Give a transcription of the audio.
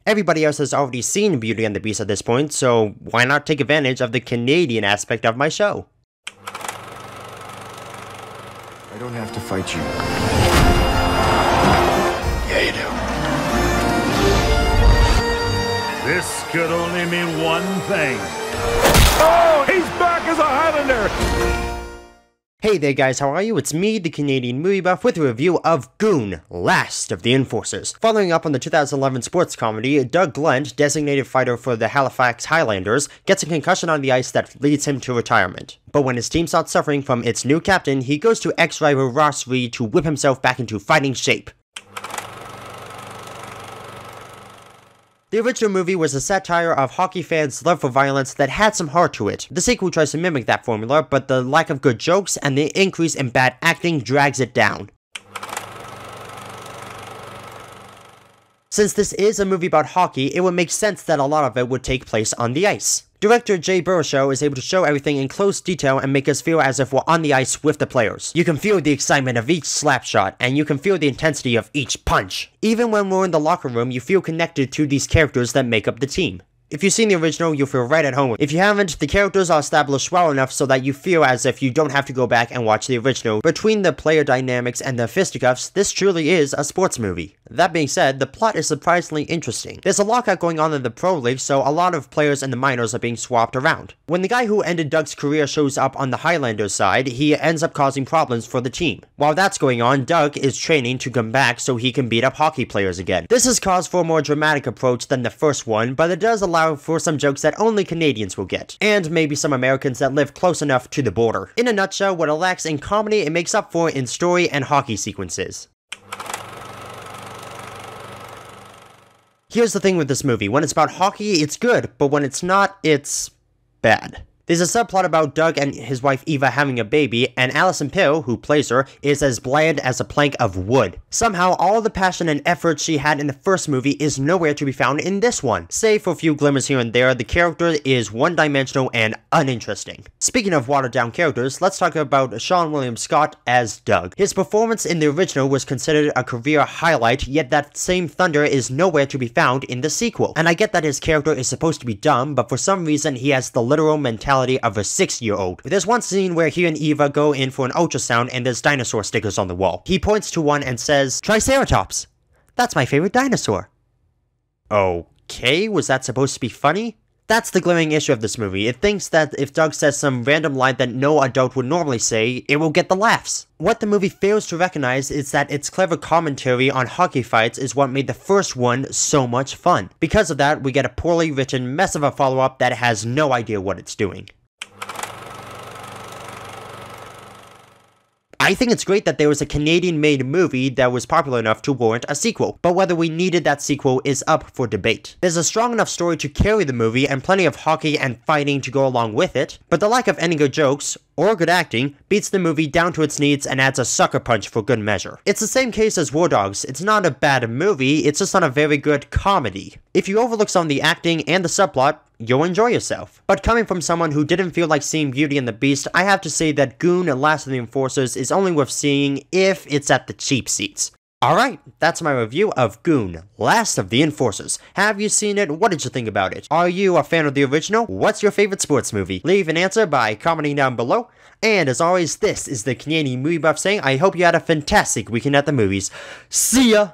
Everybody else has already seen Beauty and the Beast at this point, so why not take advantage of the Canadian aspect of my show? I don't have to fight you. Yeah, you do. This could only mean one thing. Oh, he's back as a Highlander! Hey there guys, how are you? It's me, the Canadian movie buff, with a review of Goon, Last of the Enforcers. Following up on the 2011 sports comedy, Doug Glatt, designated fighter for the Halifax Highlanders, gets a concussion on the ice that leads him to retirement. But when his team starts suffering from its new captain, he goes to ex-rival Ross Reed to whip himself back into fighting shape. The original movie was a satire of hockey fans' love for violence that had some heart to it. The sequel tries to mimic that formula, but the lack of good jokes and the increase in bad acting drags it down. Since this is a movie about hockey, it would make sense that a lot of it would take place on the ice. Director Jay Baruchel is able to show everything in close detail and make us feel as if we're on the ice with the players. You can feel the excitement of each slap shot, and you can feel the intensity of each punch. Even when we're in the locker room, you feel connected to these characters that make up the team. If you've seen the original, you'll feel right at home. If you haven't, the characters are established well enough so that you feel as if you don't have to go back and watch the original. Between the player dynamics and the fisticuffs, this truly is a sports movie. That being said, the plot is surprisingly interesting. There's a lockout going on in the Pro League, so a lot of players in the minors are being swapped around. When the guy who ended Doug's career shows up on the Highlanders side, he ends up causing problems for the team. While that's going on, Doug is training to come back so he can beat up hockey players again. This is cause for a more dramatic approach than the first one, but it does allow for some jokes that only Canadians will get, and maybe some Americans that live close enough to the border. In a nutshell, what it lacks in comedy, it makes up for in story and hockey sequences. Here's the thing with this movie, when it's about hockey, it's good, but when it's not, it's bad. There's a subplot about Doug and his wife Eva having a baby, and Alison Pill, who plays her, is as bland as a plank of wood. Somehow, all the passion and effort she had in the first movie is nowhere to be found in this one. Save for a few glimmers here and there, the character is one-dimensional and uninteresting. Speaking of watered-down characters, let's talk about Sean William Scott as Doug. His performance in the original was considered a career highlight, yet that same thunder is nowhere to be found in the sequel. And I get that his character is supposed to be dumb, but for some reason he has the literal mentality of a 6-year-old. There's one scene where he and Eva go in for an ultrasound and there's dinosaur stickers on the wall. He points to one and says, "Triceratops. That's my favorite dinosaur." Okay, was that supposed to be funny? That's the glaring issue of this movie. It thinks that if Doug says some random line that no adult would normally say, it will get the laughs. What the movie fails to recognize is that its clever commentary on hockey fights is what made the first one so much fun. Because of that, we get a poorly written mess of a follow-up that has no idea what it's doing. I think it's great that there was a Canadian-made movie that was popular enough to warrant a sequel, but whether we needed that sequel is up for debate. There's a strong enough story to carry the movie and plenty of hockey and fighting to go along with it, but the lack of any good jokes, or good acting, beats the movie down to its needs and adds a sucker punch for good measure. It's the same case as War Dogs. It's not a bad movie, it's just not a very good comedy. If you overlook some of the acting and the subplot, you'll enjoy yourself. But coming from someone who didn't feel like seeing Beauty and the Beast, I have to say that Goon, Last of the Enforcers is only worth seeing if it's at the cheap seats. Alright, that's my review of Goon, Last of the Enforcers. Have you seen it? What did you think about it? Are you a fan of the original? What's your favorite sports movie? Leave an answer by commenting down below. And as always, this is the Canadian Movie Buff saying I hope you had a fantastic weekend at the movies. See ya!